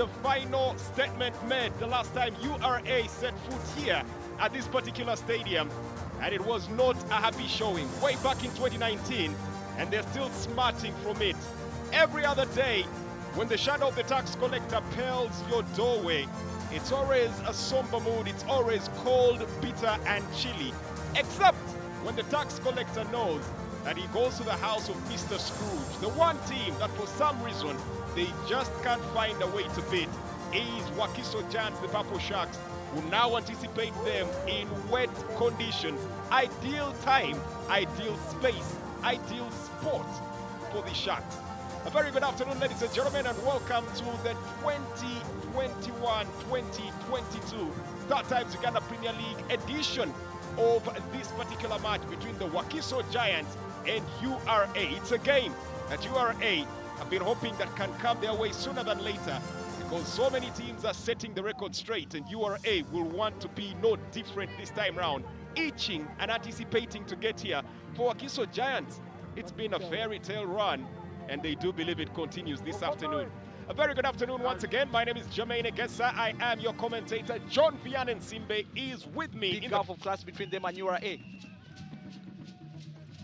the final statement made the last time URA set foot here at this particular stadium, and it was not a happy showing way back in 2019, and they're still smarting from it. Every other day, when the shadow of the tax collector pales your doorway, it's always a somber mood, it's always cold, bitter, and chilly, except when the tax collector knows that he goes to the house of Mr. Scrooge, the one team that for some reason they just can't find a way to beat is Wakiso Giants, the Purple Sharks, who now anticipate them in wet conditions. Ideal time, ideal space, ideal sport for the Sharks. A very good afternoon, ladies and gentlemen, and welcome to the 2021-2022 Star Times Uganda Premier League edition of this particular match between the Wakiso Giants and URA. It's a game that URA have been hoping that can come their way sooner than later, because so many teams are setting the record straight, and URA will want to be no different this time round, itching and anticipating to get here. For Wakiso Giants, it's been a fairy tale run, and they do believe it continues this afternoon. A very good afternoon once again. My name is Jermaine Egesa. I am your commentator. John Vianen Simbe is with me. Big gulf of class between them and URA.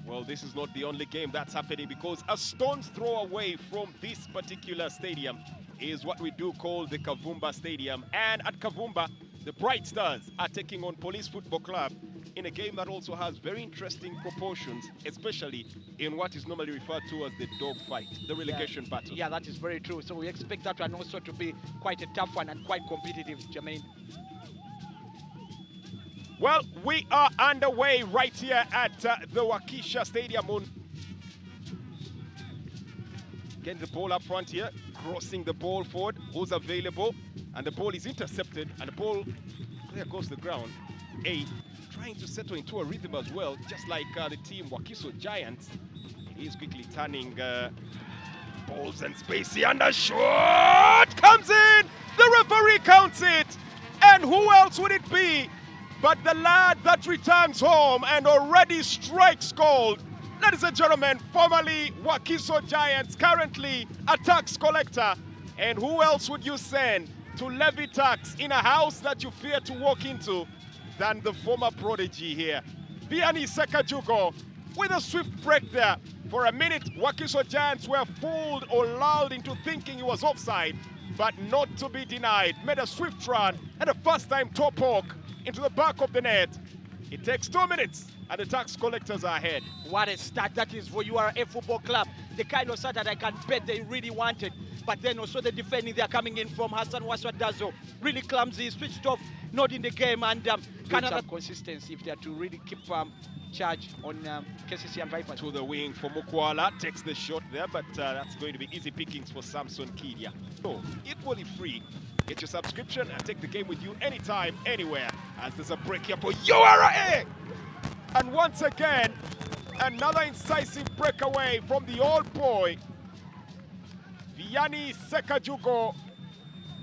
Well, this is not the only game that's happening, because a stone's throw away from this particular stadium is what we do call the Kavumba Stadium. And at Kavumba, the Bright Stars are taking on Police Football Club in a game that also has very interesting proportions, especially in what is normally referred to as the dog fight, the relegation battle. Yeah, that is very true. So we expect that one also to be quite a tough one and quite competitive, Jermaine. Well, we are underway right here at the Wakiso Stadium. Getting the ball up front here, crossing the ball forward, who's available, and the ball is intercepted, and the ball clear goes to the ground. Trying to settle into a rhythm as well, just like the team Wakiso Giants. He is quickly turning balls and spacey, and a shot comes in! The referee counts it! And who else would it be but the lad that returns home and already strikes gold? Ladies and gentlemen, formerly Wakiso Giants, currently a tax collector. And who else would you send to levy tax in a house that you fear to walk into than the former prodigy here? Vianney Sekajugo with a swift break there. For a minute, Wakiso Giants were fooled or lulled into thinking he was offside, but not to be denied. Made a swift run and a first-time toe poke into the back of the net. It takes 2 minutes and the tax collectors are ahead. What a start that is for URA Football Club. The kind of start that I can bet they really wanted. But then also the defending, they are coming in from Hassan Waswadazo. Really clumsy, switched off, not in the game, and can have consistency if they are to really keep charge on KCC and Vipers. To the wing for Mukwala, takes the shot there, but that's going to be easy pickings for Samson Kidia. So, equally free. Get your subscription and take the game with you anytime, anywhere, as there's a break here for URA! And once again, another incisive breakaway from the old boy, Vianney Sekajugo,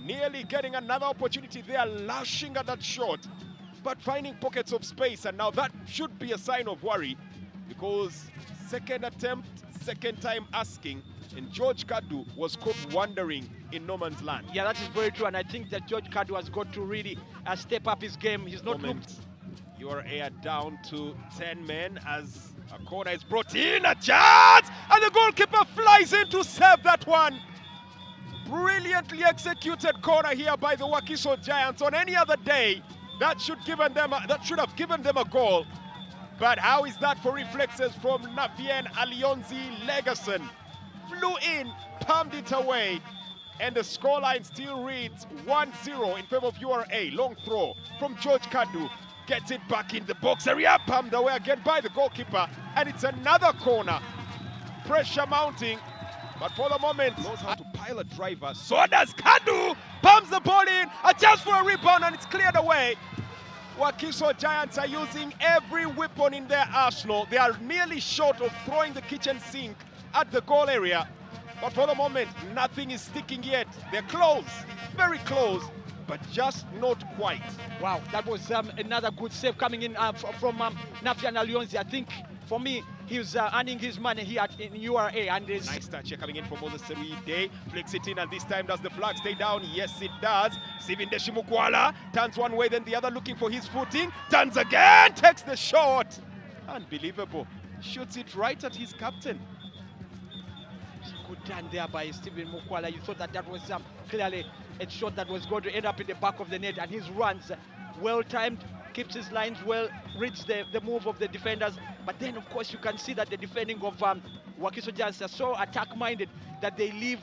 nearly getting another opportunity there, lashing at that shot, but finding pockets of space. And now that should be a sign of worry, because second attempt, second time asking, and George Kadu was caught wandering in no man's land. Yeah, that is very true, and I think that George Kadu has got to really step up his game. He's not looked. URA down to 10 men as a corner is brought in, a chance, and the goalkeeper flies in to save that one. Brilliantly executed corner here by the Wakiso Giants. On any other day, that should have given them a goal. But how is that for reflexes from Nafien Alionzi Legason? Flew in, palmed it away, and the scoreline still reads 1-0 in favor of URA. Long throw from George Kadu. Gets it back in the box area, palmed away again by the goalkeeper, and it's another corner. Pressure mounting, but for the moment, knows how to pile a driver. So does Kadu, palms the ball in, a chance for a rebound, and it's cleared away. Wakiso Giants are using every weapon in their arsenal. They are merely short of throwing the kitchen sink at the goal area, but for the moment, nothing is sticking yet. They're close, very close, but just not quite. Wow, that was another good save coming in from Nafian Alionzi. I think For me, he's earning his money here in URA. And is nice touch here coming in from Moses Day. Flicks it in, and this time does the flag stay down? Yes, it does. Steven Deshimukwala turns one way, then the other, looking for his footing. Turns again, takes the shot. Unbelievable. Shoots it right at his captain. Good done there by Steven Mukwala. You thought that was clearly a shot that was going to end up in the back of the net, and his runs well timed, keeps his lines well, reads the move of the defenders. But then, of course, you can see that the defending of Wakiso Giants are so attack-minded that they leave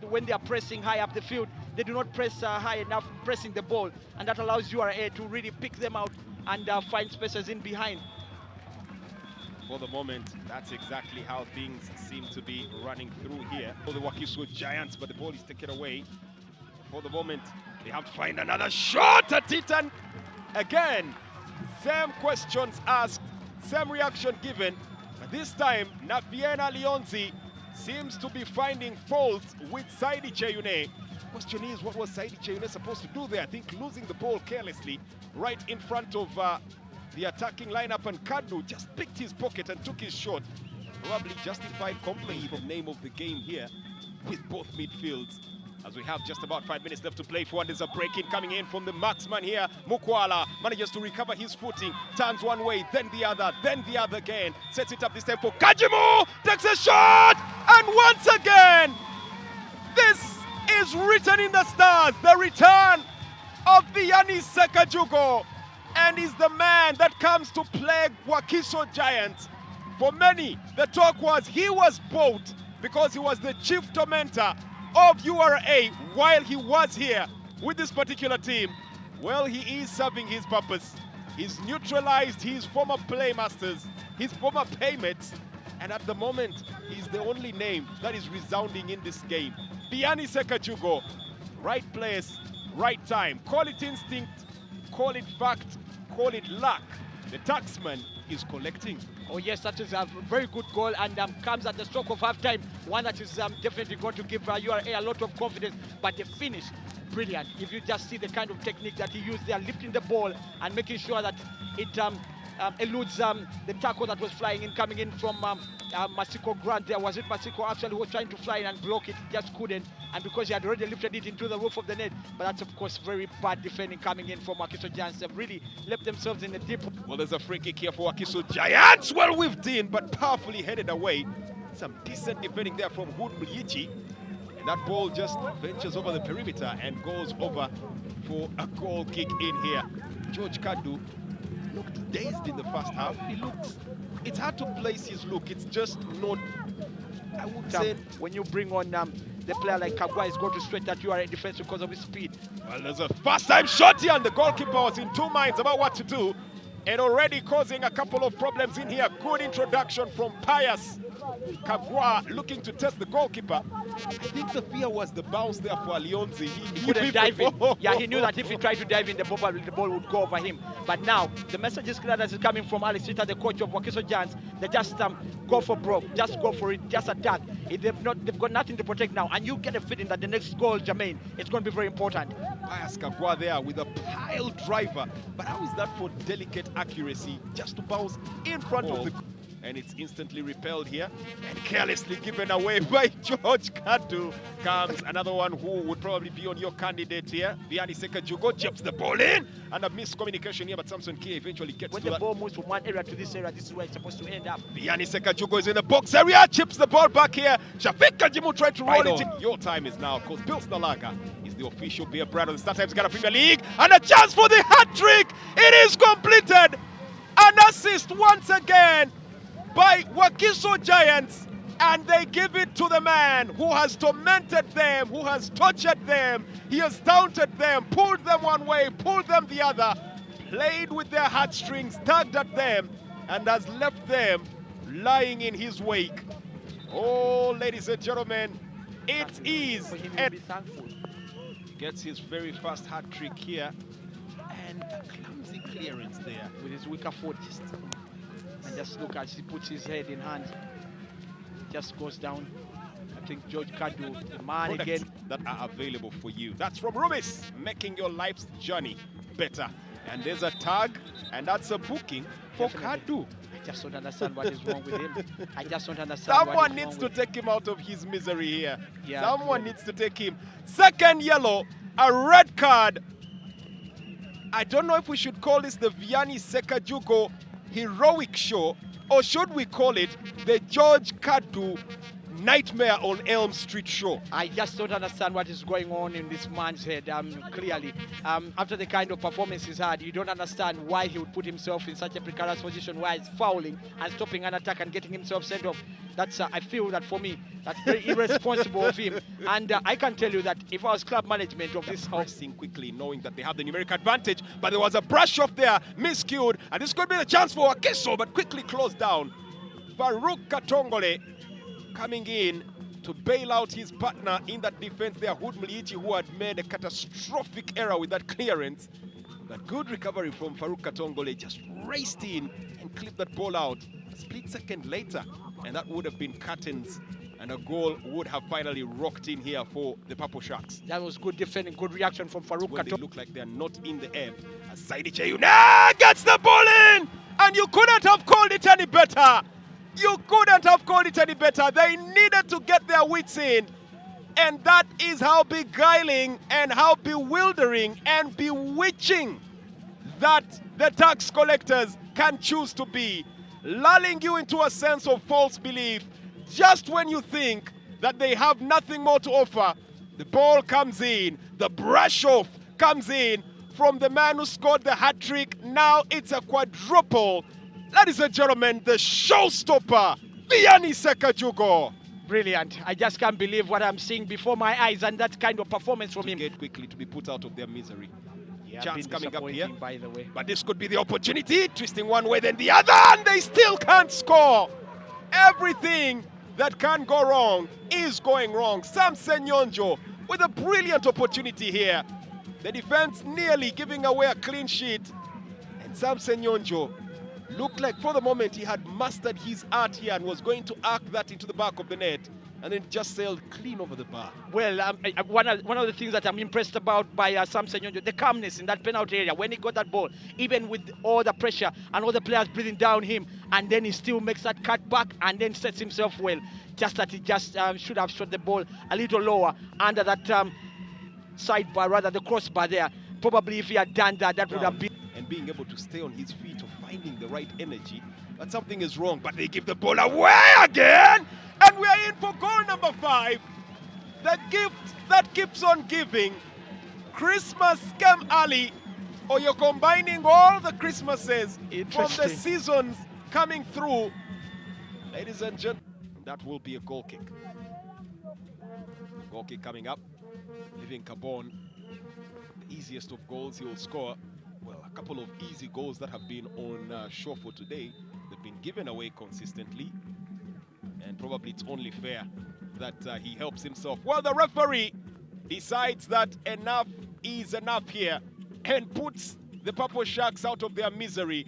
when they are pressing high up the field. They do not press high enough, pressing the ball, and that allows URA to really pick them out and find spaces in behind. For the moment, that's exactly how things seem to be running through here for the Wakiso Giants, but the ball is taken away. For the moment, they have to find another shot at it, and again, same questions asked, same reaction given, but this time, Naviena Leonzi seems to be finding fault with Saidi Cheyune. Question is, what was Saidi Cheyune supposed to do there? I think losing the ball carelessly right in front of the attacking lineup, and Kadu just picked his pocket and took his shot. Probably justified compliment from name of the game here with both midfields. As we have just about 5 minutes left to play for, and there's a break-in coming in from the marksman here. Mukwala manages to recover his footing, turns one way, then the other again. Sets it up this time for Kajimu, takes a shot, and once again, this is written in the stars, the return of Vianney Sekajugo. And is the man that comes to plague Wakiso Giants. For many, the talk was he was bought because he was the chief tormentor of URA while he was here with this particular team. Well, he is serving his purpose. He's neutralized his former playmasters, his former paymates, and at the moment, he's the only name that is resounding in this game. Vianney Sekajugo, right place, right time. Call it instinct, call it fact, call it luck. The taxman is collecting. Oh yes, that is a very good goal, and comes at the stroke of half-time. One that is definitely going to give URA a lot of confidence, but the finish, brilliant. If you just see the kind of technique that he used there, lifting the ball and making sure that it eludes the tackle that was flying in, coming in from Masiko Grant there. Was it Masiko actually who was trying to fly in and block it? Just couldn't, and because he had already lifted it into the roof of the net. But that's, of course, very bad defending coming in from Wakiso Giants. They've really left themselves in the deep. Well, there's a free kick here for Wakiso Giants. Well whiffed in, but powerfully headed away. Some decent defending there from Hood Muyichi. And that ball just ventures over the perimeter and goes over for a goal kick in here. George Kadu looked dazed in the first half. It's hard to place his look. It's just not, I would say. When you bring on the player like Kagwa, is going to stretch that URA defense because of his speed. Well, there's a first-time shot here, and the goalkeeper was in two minds about what to do, and already causing a couple of problems in here. Good introduction from Pius. Kagwa looking to test the goalkeeper. I think the fear was the bounce there for Leonzi. He couldn't dive in. Yeah, he knew that if he tried to dive in, the ball would go over him. But now, the message is clear that is coming from Alex Rita, the coach of Wakiso Giants. They just go for broke, just go for it, just attack. They've got nothing to protect now. And you get a feeling that the next goal, Jermaine, it's going to be very important. Pius Kagwa there with a pile driver. But how is that for delicate accuracy? Just to bounce in front of the... And it's instantly repelled here and carelessly given away by George Kadu. Comes another one who would probably be on your candidate here. Vianney Sekajugo chips the ball in, and a miscommunication here, but Samson K eventually gets when to the ball moves from one area to this area, this is where it's supposed to end up. Vianney Sekajugo is in the box area, chips the ball back here. Shafiq Kajimu tried to roll it in. Your time is now, because Bill Stalaga is the official beer brand of the StarTimes Ghana Premier League, and a chance for the hat-trick. It is completed. An assist once again by Wakiso Giants, and they give it to the man who has tormented them, who has tortured them. He has taunted them, pulled them one way, pulled them the other, played with their heartstrings, tugged at them, and has left them lying in his wake. Oh, ladies and gentlemen, it is. Be thankful. Gets his very first hat trick here, and a clumsy clearance there with his weaker foot. And just look as he puts his head in hand, just goes down. I think George Kadu, the man again. That are available for you. That's from Rumis, making your life's journey better. And there's a tag, and that's a booking for Kadu. I just don't understand what is wrong with him. I just don't understand. Someone needs to take him out of his misery here. Yeah, Someone needs to take him. Second yellow, a red card. I don't know if we should call this the Vianney Sekajugo heroic show, or should we call it the George Kadu Nightmare on Elm Street show. I just don't understand what is going on in this man's head. Clearly, after the kind of performance he's had, you don't understand why he would put himself in such a precarious position where he's fouling and stopping an attack and getting himself sent off. That's I feel that for me, that's very irresponsible of him. And I can tell you that if I was club management of this pressing quickly, knowing that they have the numeric advantage, but there was a brush off there, miscued, and this could be the chance for Wakiso, but quickly closed down. Farouk Katongole coming in to bail out his partner in that defense there, Hood Mliichi, who had made a catastrophic error with that clearance. But good recovery from Farouk Katongole, just raced in and clipped that ball out a split second later, and that would have been curtains, and a goal would have finally rocked in here for the Purple Sharks. That was good defending, good reaction from Farouk Katongole. They look like they're not in the air. As Saidi Cheyuna gets the ball in, and you couldn't have called it any better. You couldn't have called it any better. They needed to get their wits in. And that is how beguiling and how bewildering and bewitching that the tax collectors can choose to be. Lulling you into a sense of false belief. Just when you think that they have nothing more to offer, the ball comes in. The brush off comes in from the man who scored the hat-trick. Now it's a quadruple. Ladies and gentlemen, the showstopper, Vianney Sekajugo. Brilliant. I just can't believe what I'm seeing before my eyes, and that kind of performance from him. Get quickly to be put out of their misery. Yeah, chance coming up here, by the way. But this could be the opportunity, twisting one way then the other, and they still can't score. Everything that can go wrong is going wrong. Sam Senyonjo with a brilliant opportunity here. The defense nearly giving away a clean sheet, and Sam Senyonjo looked like for the moment he had mastered his art here and was going to arc that into the back of the net, and then just sailed clean over the bar. Well, one of the things that I'm impressed about by Sam Senyonjo, the calmness in that penalty area when he got that ball, even with all the pressure and all the players breathing down him, and then he still makes that cut back and then sets himself well. Just that he just should have shot the ball a little lower under that sidebar, rather the crossbar there. Probably if he had done that, that would have been. And being able to stay on his feet or finding the right energy, but something is wrong. But they give the ball away again, and we are in for goal number 5. The gift that keeps on giving. Christmas came early, or you're combining all the Christmases from the seasons coming through. Ladies and gentlemen, that will be a goal kick. Goal kick coming up. Living Carbon, the easiest of goals he will score. Well, a couple of easy goals that have been on show for today. They've been given away consistently, and probably it's only fair that he helps himself. Well, the referee decides that enough is enough here and puts the Purple Sharks out of their misery.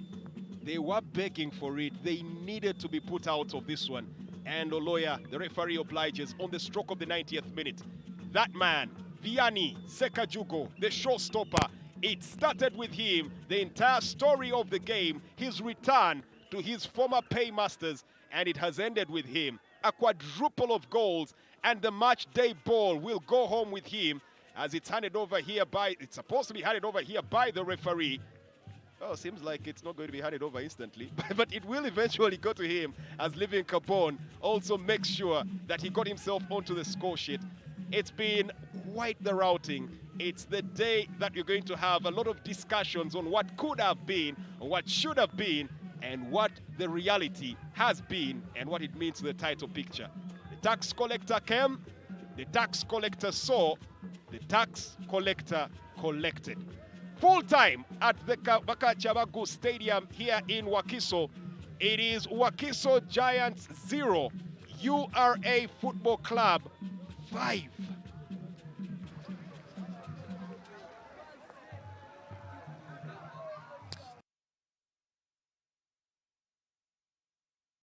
They were begging for it. They needed to be put out of this one. And Oloya, the referee, obliges on the stroke of the 90th minute. That man, Vianney Sekajugo, the showstopper, it started with him, the entire story of the game, his return to his former paymasters, and it has ended with him. A quadruple of goals, and the match day ball will go home with him as it's handed over here by, it's supposed to be handed over here by the referee. Well, seems like it's not going to be handed over instantly, but it will eventually go to him as Living Carbon also makes sure that he got himself onto the score sheet. It's been quite the routing. It's the day that you're going to have a lot of discussions on what could have been, what should have been, and what the reality has been, and what it means to the title picture. The tax collector came, the tax collector saw, the tax collector collected. Full time at the Bakachabagu Stadium here in Wakiso. It is Wakiso Giants 0, URA Football Club 5.